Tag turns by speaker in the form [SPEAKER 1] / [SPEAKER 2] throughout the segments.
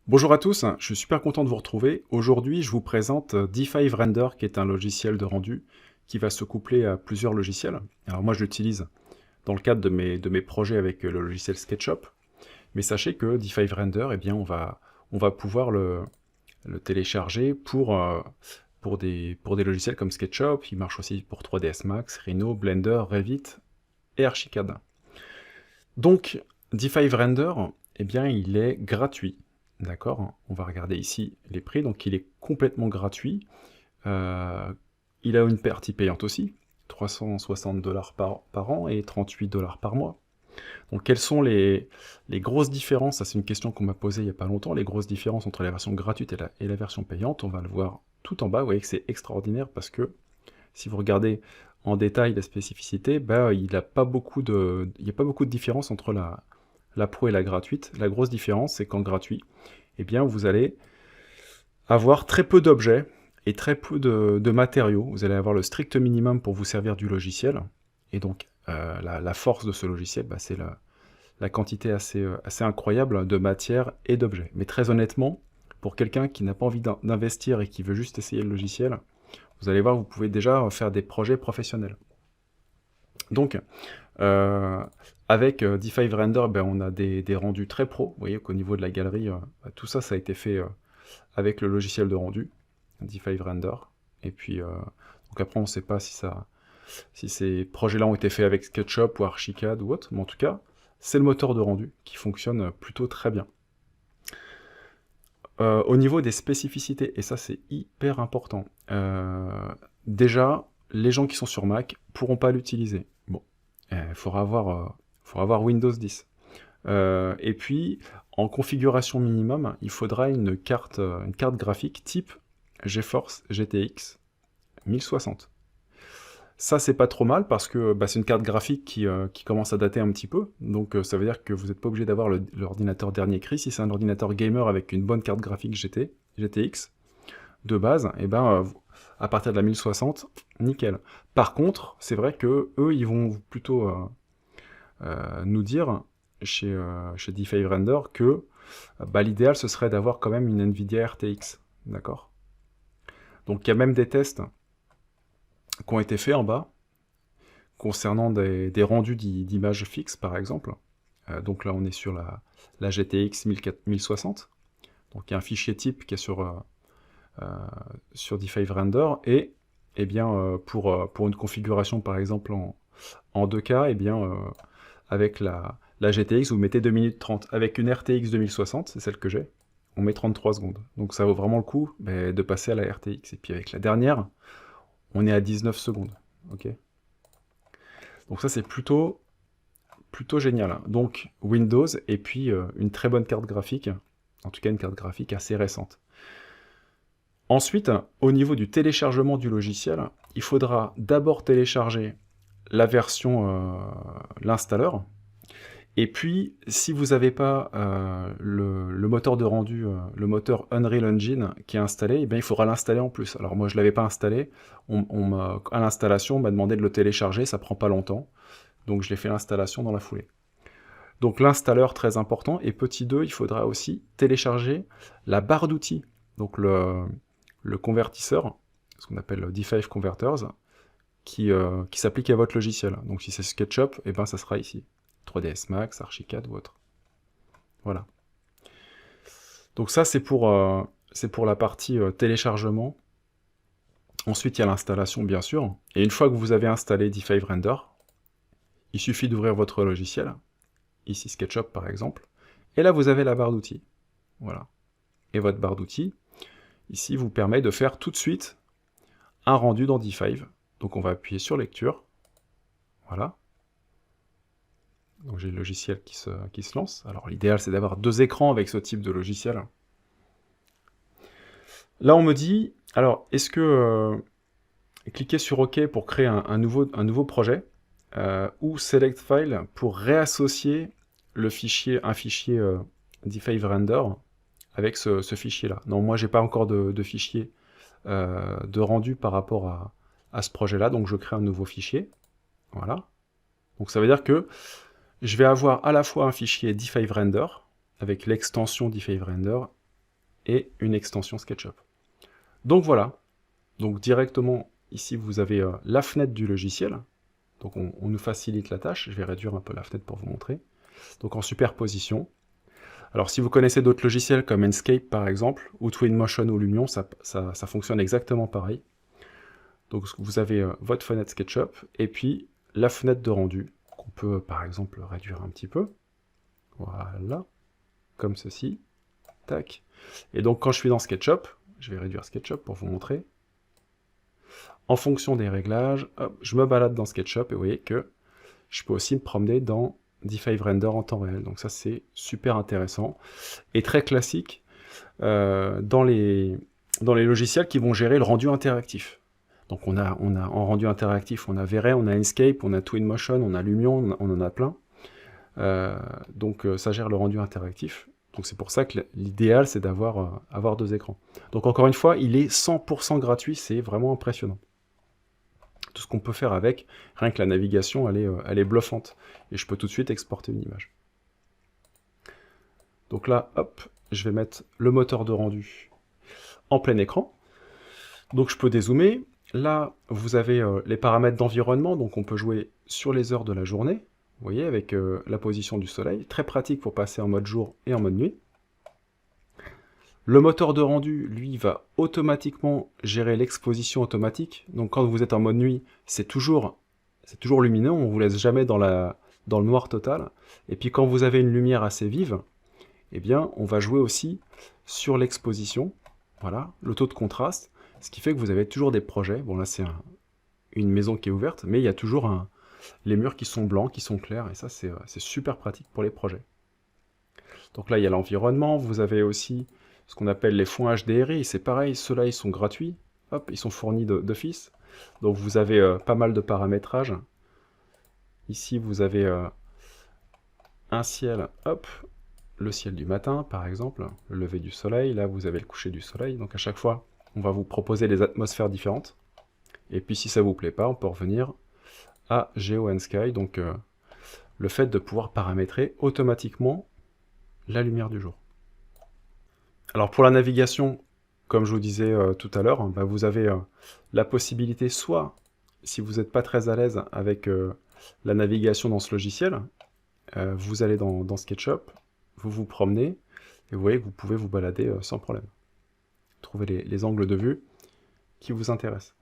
[SPEAKER 1] Bonjour à tous, je suis super content de vous retrouver. Aujourd'hui, je vous présente D5 Render, qui est un logiciel de rendu qui va se coupler à plusieurs logiciels. Alors moi, je l'utilise dans le cadre de mes projets avec le logiciel SketchUp. Mais sachez que D5 Render, eh bien, on va pouvoir le télécharger pour des logiciels comme SketchUp. Il marche aussi pour 3ds Max, Rhino, Blender, Revit et Archicad. Donc, D5 Render, eh bien, il est gratuit. D'accord? On va regarder ici les prix. Donc, il est complètement gratuit. Euh, il a une partie payante aussi, 360 $ par an et 38 $ par mois. Donc, quelles sont les grosses différences? Ça, c'est une question qu'on m'a posée il n'y a pas longtemps. Les grosses différences entre la version gratuite et la version payante, on va le voir tout en bas. Vous voyez que c'est extraordinaire parce que si vous regardez en détail la spécificité, bah, il n'y a pas beaucoup de différence entre la pro et la gratuite. La grosse différence, c'est qu'en gratuit, eh bien, vous allez avoir très peu d'objets et très peu de matériaux. Vous allez avoir le strict minimum pour vous servir du logiciel. Et donc, la force de ce logiciel, bah, c'est la quantité assez incroyable de matière et d'objets. Mais très honnêtement, pour quelqu'un qui n'a pas envie d'investir et qui veut juste essayer le logiciel, vous allez voir, vous pouvez déjà faire des projets professionnels. Donc, euh, avec D5 Render, ben, on a des rendus très pro. Vous voyez qu'au niveau de la galerie, tout ça, ça a été fait avec le logiciel de rendu, D5 Render. Et puis, donc après, on ne sait pas si ces projets-là ont été faits avec SketchUp ou Archicad ou autre, mais en tout cas, c'est le moteur de rendu qui fonctionne plutôt très bien. Au niveau des spécificités, et ça c'est hyper important, déjà, les gens qui sont sur Mac pourront pas l'utiliser. Bon, faudra avoir Windows 10. Et puis, en configuration minimum, il faudra une carte graphique type GeForce GTX 1060. Ça, c'est pas trop mal parce que bah, c'est une carte graphique qui commence à dater un petit peu. Donc, ça veut dire que vous n'êtes pas obligé d'avoir l'ordinateur dernier cri. Si c'est un ordinateur gamer avec une bonne carte graphique GTX de base, et ben, à partir de la 1060, nickel. Par contre, c'est vrai que eux, ils vont plutôt nous dire chez D5 Render que bah, l'idéal, ce serait d'avoir quand même une NVIDIA RTX. D'accord? Donc, il y a même des tests qui ont été faits en bas concernant des rendus d'images fixes, par exemple. Donc là, on est sur la GTX 1060. Donc il y a un fichier type qui est sur D5 Render, et eh bien, pour une configuration, par exemple, en 2K, eh bien, avec la GTX, vous mettez 2 minutes 30. Avec une RTX 2060, c'est celle que j'ai, on met 33 secondes. Donc ça vaut vraiment le coup de passer à la RTX. Et puis avec la dernière, on est à 19 secondes. Ok. Donc ça, c'est plutôt génial. Donc Windows, et puis une très bonne carte graphique, en tout cas une carte graphique assez récente. Ensuite, au niveau du téléchargement du logiciel, il faudra d'abord télécharger la version, l'installeur, et puis si vous n'avez pas le moteur de rendu, le moteur Unreal Engine qui est installé, eh bien, il faudra l'installer en plus. Alors moi je ne l'avais pas installé, à l'installation on m'a demandé de le télécharger, ça prend pas longtemps, donc je l'ai fait l'installation dans la foulée. Donc l'installeur, très important. Et petit 2, il faudra aussi télécharger la barre d'outils. Donc le convertisseur, ce qu'on appelle le D5 Converters, qui s'applique à votre logiciel. Donc si c'est SketchUp, et ben ça sera ici. 3ds Max, Archicad ou autre. Voilà. Donc ça, c'est pour la partie téléchargement. Ensuite, il y a l'installation, bien sûr. Et une fois que vous avez installé D5 Render, il suffit d'ouvrir votre logiciel. Ici SketchUp par exemple, et là vous avez la barre d'outils. Voilà. Et votre barre d'outils, ici, vous permet de faire tout de suite un rendu dans D5. Donc on va appuyer sur lecture. Voilà. Donc j'ai le logiciel qui se lance. Alors l'idéal c'est d'avoir 2 écrans avec ce type de logiciel. Là on me dit, alors est-ce que cliquer sur OK pour créer un nouveau projet, ou Select File pour réassocier un fichier D5 Render avec ce fichier-là. Non, moi j'ai pas encore de fichier de rendu par rapport à ce projet-là, donc je crée un nouveau fichier. Voilà. Donc ça veut dire que je vais avoir à la fois un fichier D5 Render avec l'extension D5 Render et une extension SketchUp. Donc voilà, donc directement ici vous avez la fenêtre du logiciel, donc on nous facilite la tâche, je vais réduire un peu la fenêtre pour vous montrer, donc en superposition. Alors si vous connaissez d'autres logiciels comme Enscape par exemple, ou Twinmotion ou Lumion, ça fonctionne exactement pareil. Donc vous avez votre fenêtre SketchUp, et puis la fenêtre de rendu, qu'on peut par exemple réduire un petit peu, voilà, comme ceci, tac. Et donc quand je suis dans SketchUp, je vais réduire SketchUp pour vous montrer, en fonction des réglages, hop, je me balade dans SketchUp, et vous voyez que je peux aussi me promener dans D5 Render en temps réel. Donc ça c'est super intéressant, et très classique dans les logiciels qui vont gérer le rendu interactif. Donc on a en rendu interactif, on a V-Ray, on a Enscape, on a Twinmotion, on a Lumion, on en a plein. Donc ça gère le rendu interactif. Donc c'est pour ça que l'idéal c'est d'avoir avoir deux écrans. Donc encore une fois, il est 100% gratuit, c'est vraiment impressionnant. Tout ce qu'on peut faire avec, rien que la navigation, elle est bluffante. Et je peux tout de suite exporter une image. Donc là, hop, je vais mettre le moteur de rendu en plein écran. Donc je peux dézoomer. Là, vous avez les paramètres d'environnement, donc on peut jouer sur les heures de la journée, vous voyez, avec la position du soleil. Très pratique pour passer en mode jour et en mode nuit. Le moteur de rendu, lui, va automatiquement gérer l'exposition automatique. Donc quand vous êtes en mode nuit, c'est toujours lumineux, on ne vous laisse jamais dans le noir total. Et puis quand vous avez une lumière assez vive, eh bien, on va jouer aussi sur l'exposition, voilà, le taux de contraste, ce qui fait que vous avez toujours des projets. Bon là c'est une maison qui est ouverte, mais il y a toujours les murs qui sont blancs, qui sont clairs, et ça c'est super pratique pour les projets. Donc là il y a l'environnement, vous avez aussi ce qu'on appelle les fonds HDRI, c'est pareil, ceux-là ils sont gratuits, hop, ils sont fournis d'office. Donc vous avez pas mal de paramétrage. Ici vous avez un ciel, hop, le ciel du matin par exemple, le lever du soleil, là vous avez le coucher du soleil, donc à chaque fois on va vous proposer des atmosphères différentes. Et puis si ça vous plaît pas, on peut revenir à Geo & Sky, donc le fait de pouvoir paramétrer automatiquement la lumière du jour. Alors pour la navigation, comme je vous disais tout à l'heure, bah, vous avez la possibilité, soit, si vous n'êtes pas très à l'aise avec la navigation dans ce logiciel, vous allez dans SketchUp, vous vous promenez, et vous voyez que vous pouvez vous balader sans problème. Trouver les angles de vue qui vous intéressent.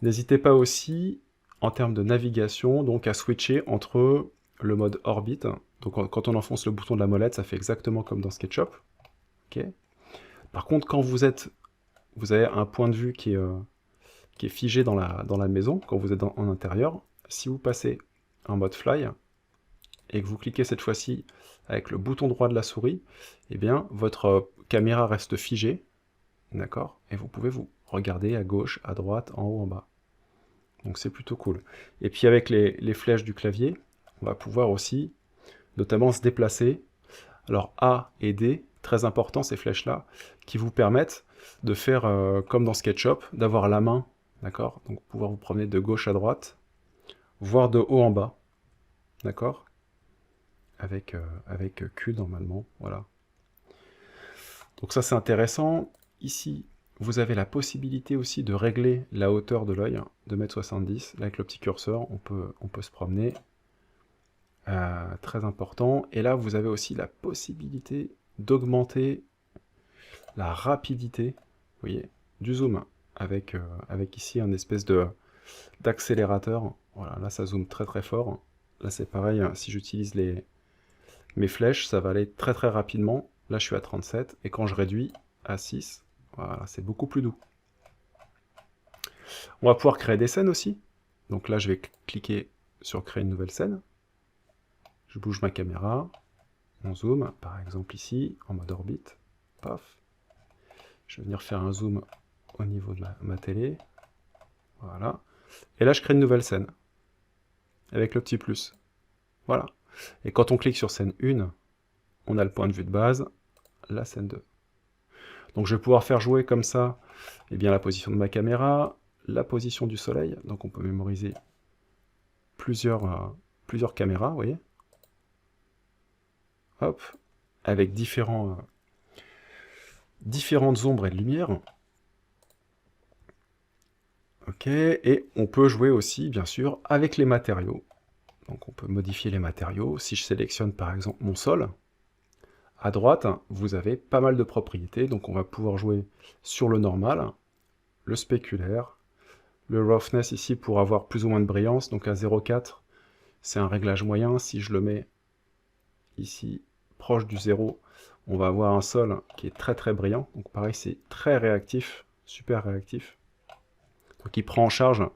[SPEAKER 1] N'hésitez pas aussi, en termes de navigation, donc à switcher entre le mode Orbit. Donc quand on enfonce le bouton de la molette, ça fait exactement comme dans SketchUp. Okay. Par contre, quand vous avez un point de vue qui est figé dans la maison, quand vous êtes en intérieur, si vous passez en mode Fly, et que vous cliquez cette fois-ci avec le bouton droit de la souris, eh bien, votre caméra reste figée, d'accord, et vous pouvez vous regarder à gauche, à droite, en haut, en bas. Donc c'est plutôt cool. Et puis avec les flèches du clavier, on va pouvoir aussi notamment se déplacer. Alors A et D, très important ces flèches-là, qui vous permettent de faire comme dans SketchUp, d'avoir la main, d'accord, donc pouvoir vous promener de gauche à droite, voire de haut en bas, d'accord, avec Q normalement, voilà. Donc ça c'est intéressant. Ici, vous avez la possibilité aussi de régler la hauteur de l'œil, 2,70 m. Là, avec le petit curseur, on peut se promener. Très important. Et là, vous avez aussi la possibilité d'augmenter la rapidité, vous voyez, du zoom, avec ici un espèce d'accélérateur. Voilà, là, ça zoome très très fort. Là, c'est pareil, si j'utilise mes flèches, ça va aller très très rapidement. Là, je suis à 37, et quand je réduis à 6, voilà, c'est beaucoup plus doux. On va pouvoir créer des scènes aussi. Donc là, je vais cliquer sur créer une nouvelle scène. Je bouge ma caméra, on zoom, par exemple ici, en mode orbite. Paf. Je vais venir faire un zoom au niveau de ma télé. Voilà. Et là, je crée une nouvelle scène. Avec le petit plus. Voilà. Et quand on clique sur scène 1, on a le point de vue de base, la scène 2. Donc je vais pouvoir faire jouer comme ça eh bien, la position de ma caméra, la position du soleil. Donc on peut mémoriser plusieurs caméras, vous voyez. Hop, avec différents différentes ombres et de lumière. Ok, et on peut jouer aussi, bien sûr, avec les matériaux. Donc on peut modifier les matériaux. Si je sélectionne par exemple mon sol, à droite, vous avez pas mal de propriétés. Donc on va pouvoir jouer sur le normal, le spéculaire, le roughness ici pour avoir plus ou moins de brillance. Donc à 0,4, c'est un réglage moyen. Si je le mets ici, proche du 0, on va avoir un sol qui est très très brillant. Donc pareil, c'est très réactif, super réactif. Donc il prend en charge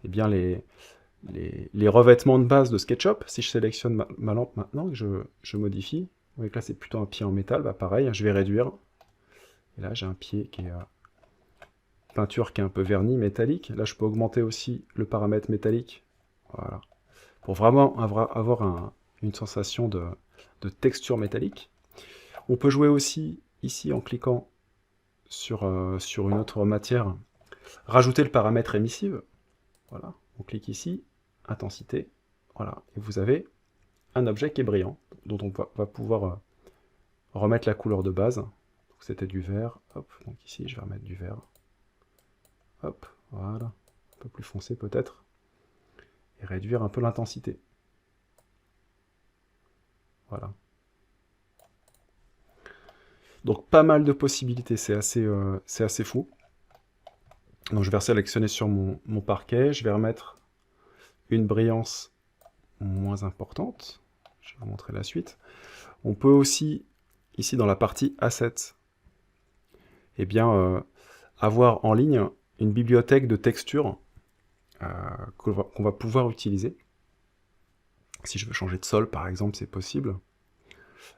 [SPEAKER 1] eh bien, les revêtements de base de SketchUp. Si je sélectionne ma lampe maintenant, que je modifie, vous voyez que là c'est plutôt un pied en métal, bah pareil, je vais réduire. Et là j'ai un pied qui est peinture qui est un peu verni, métallique. Là je peux augmenter aussi le paramètre métallique. Voilà. Pour vraiment avoir une sensation de texture métallique. On peut jouer aussi ici en cliquant sur une autre matière, rajouter le paramètre émissive. Voilà, on clique ici, intensité, voilà, et vous avez un objet qui est brillant, dont on va pouvoir remettre la couleur de base. C'était du vert, hop, donc ici je vais remettre du vert, hop, voilà, un peu plus foncé peut-être, et réduire un peu l'intensité. Voilà. Donc pas mal de possibilités, c'est assez fou. Donc je vais sélectionner sur mon parquet, je vais remettre une brillance moins importante. Je vais vous montrer la suite. On peut aussi, ici dans la partie Assets, eh bien, avoir en ligne une bibliothèque de textures qu'on va pouvoir utiliser. Si je veux changer de sol, par exemple, c'est possible.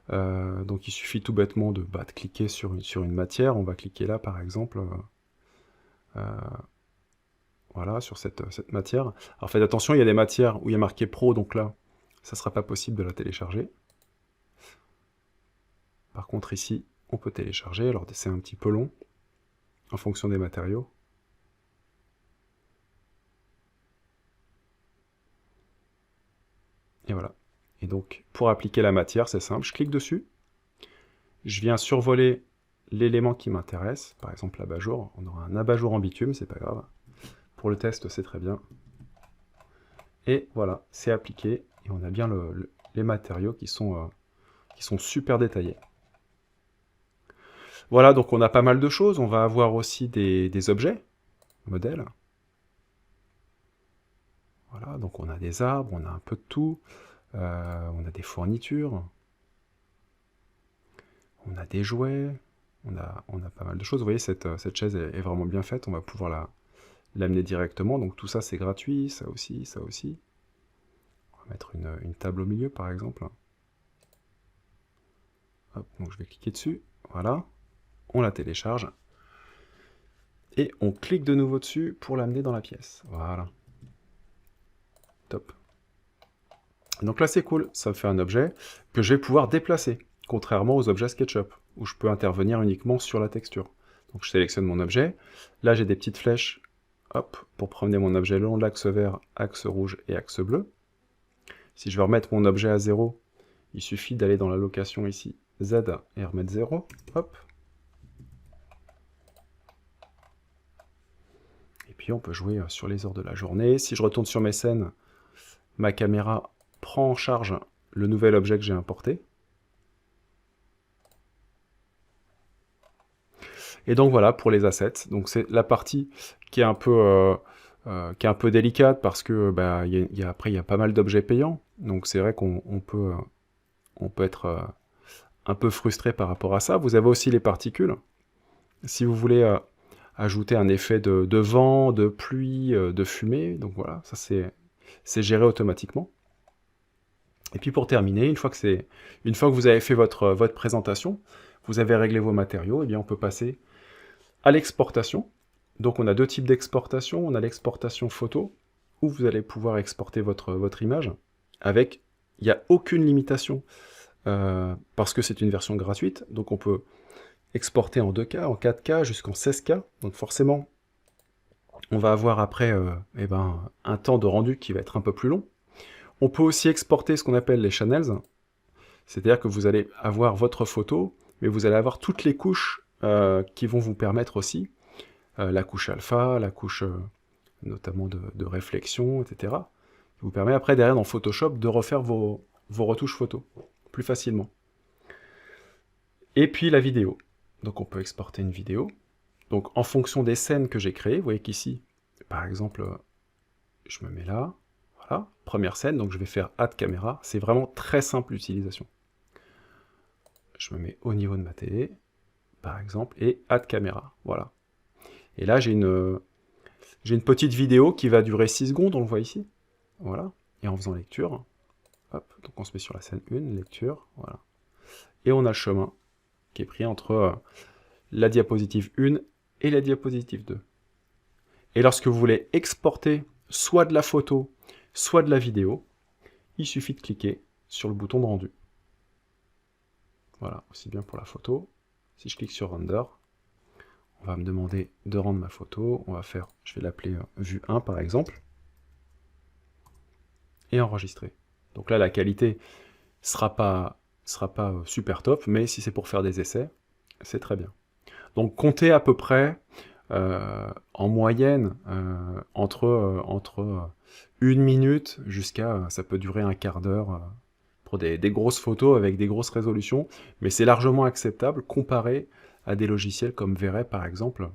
[SPEAKER 1] Donc il suffit tout bêtement de cliquer sur une matière. On va cliquer là, par exemple, voilà, sur cette matière. Alors faites attention, il y a des matières où il y a marqué Pro, donc là, ça ne sera pas possible de la télécharger. Par contre, ici, on peut télécharger. Alors c'est un petit peu long, en fonction des matériaux. Et voilà. Et donc, pour appliquer la matière, c'est simple, je clique dessus, je viens survoler l'élément qui m'intéresse, par exemple l'abat-jour, on aura un abat-jour en bitume, c'est pas grave. Pour le test, c'est très bien. Et voilà, c'est appliqué, et on a bien les matériaux qui sont super détaillés. Voilà, donc on a pas mal de choses, on va avoir aussi des objets, modèles. Voilà, donc on a des arbres, on a un peu de tout, on a des fournitures, on a des jouets, on a pas mal de choses. Vous voyez, cette chaise est vraiment bien faite, on va pouvoir l'amener directement. Donc tout ça, c'est gratuit, ça aussi, ça aussi. On va mettre une table au milieu, par exemple. Hop, donc je vais cliquer dessus, voilà. On la télécharge. Et on clique de nouveau dessus pour l'amener dans la pièce. Voilà. Top. Donc là, c'est cool, ça me fait un objet que je vais pouvoir déplacer, contrairement aux objets SketchUp, où je peux intervenir uniquement sur la texture. Donc je sélectionne mon objet, là j'ai des petites flèches, hop, pour promener mon objet le long de l'axe vert, axe rouge et axe bleu. Si je veux remettre mon objet à 0, il suffit d'aller dans la location ici, Z, et remettre 0, hop. Et puis on peut jouer sur les heures de la journée. Si je retourne sur mes scènes, ma caméra prend en charge le nouvel objet que j'ai importé. Et donc voilà pour les assets. Donc c'est la partie qui est un peu délicate parce que après il y a pas mal d'objets payants. Donc c'est vrai qu'on peut être un peu frustré par rapport à ça. Vous avez aussi les particules. Si vous voulez ajouter un effet de vent, de pluie, de fumée, donc voilà, ça c'est géré automatiquement. Et puis pour terminer, une fois que vous avez fait votre présentation, vous avez réglé vos matériaux, et bien on peut passer à l'exportation. Donc on a deux types d'exportation. On a l'exportation photo, où vous allez pouvoir exporter votre image, il n'y a aucune limitation, parce que c'est une version gratuite, donc on peut exporter en 2K, en 4K, jusqu'en 16K, donc forcément, on va avoir après un temps de rendu qui va être un peu plus long. On peut aussi exporter ce qu'on appelle les channels, c'est-à-dire que vous allez avoir votre photo, mais vous allez avoir toutes les couches qui vont vous permettre aussi, la couche alpha, la couche notamment de réflexion, etc., qui vous permet après derrière dans Photoshop de refaire vos retouches photos plus facilement. Et puis la vidéo. Donc on peut exporter une vidéo. Donc en fonction des scènes que j'ai créées, vous voyez qu'ici, par exemple, je me mets là, voilà, première scène, donc je vais faire Add Caméra. C'est vraiment très simple l'utilisation. Je me mets au niveau de ma télé, par exemple, et Add Caméra, voilà. Et là, j'ai une petite vidéo qui va durer 6 secondes, on le voit ici, voilà. Et en faisant lecture, hop, donc on se met sur la scène 1, lecture, voilà. Et on a le chemin qui est pris entre la diapositive 1 et la diapositive 2. Et lorsque vous voulez exporter soit de la photo, soit de la vidéo, il suffit de cliquer sur le bouton de rendu. Voilà, aussi bien pour la photo. Si je clique sur Render, on va me demander de rendre ma photo. On va faire, je vais l'appeler vue 1 par exemple. Et enregistrer. Donc là, la qualité sera pas super top, mais si c'est pour faire des essais, c'est très bien. Donc comptez à peu près en moyenne entre 1 minute jusqu'à, ça peut durer un quart d'heure pour des grosses photos avec des grosses résolutions, mais c'est largement acceptable comparé à des logiciels comme V-Ray par exemple,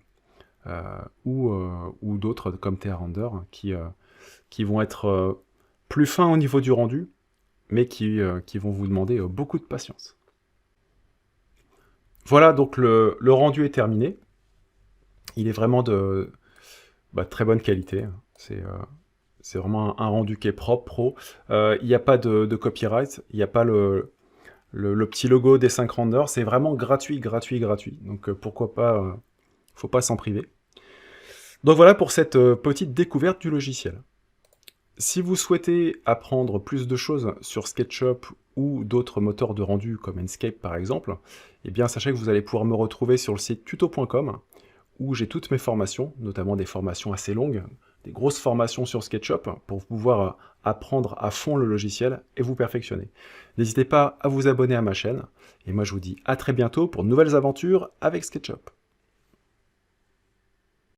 [SPEAKER 1] ou d'autres comme TheaRender qui vont être plus fins au niveau du rendu, mais qui vont vous demander beaucoup de patience. Voilà, donc le rendu est terminé. Il est vraiment de très bonne qualité. C'est vraiment un rendu qui est propre, pro. Il n'y a pas de copyright, il n'y a pas le petit logo des 5 renders. C'est vraiment gratuit. Donc pourquoi pas, faut pas s'en priver. Donc voilà pour cette petite découverte du logiciel. Si vous souhaitez apprendre plus de choses sur SketchUp ou d'autres moteurs de rendu comme Enscape par exemple, eh bien sachez que vous allez pouvoir me retrouver sur le site tuto.com où j'ai toutes mes formations, notamment des formations assez longues, des grosses formations sur SketchUp pour pouvoir apprendre à fond le logiciel et vous perfectionner. N'hésitez pas à vous abonner à ma chaîne et moi je vous dis à très bientôt pour de nouvelles aventures avec SketchUp.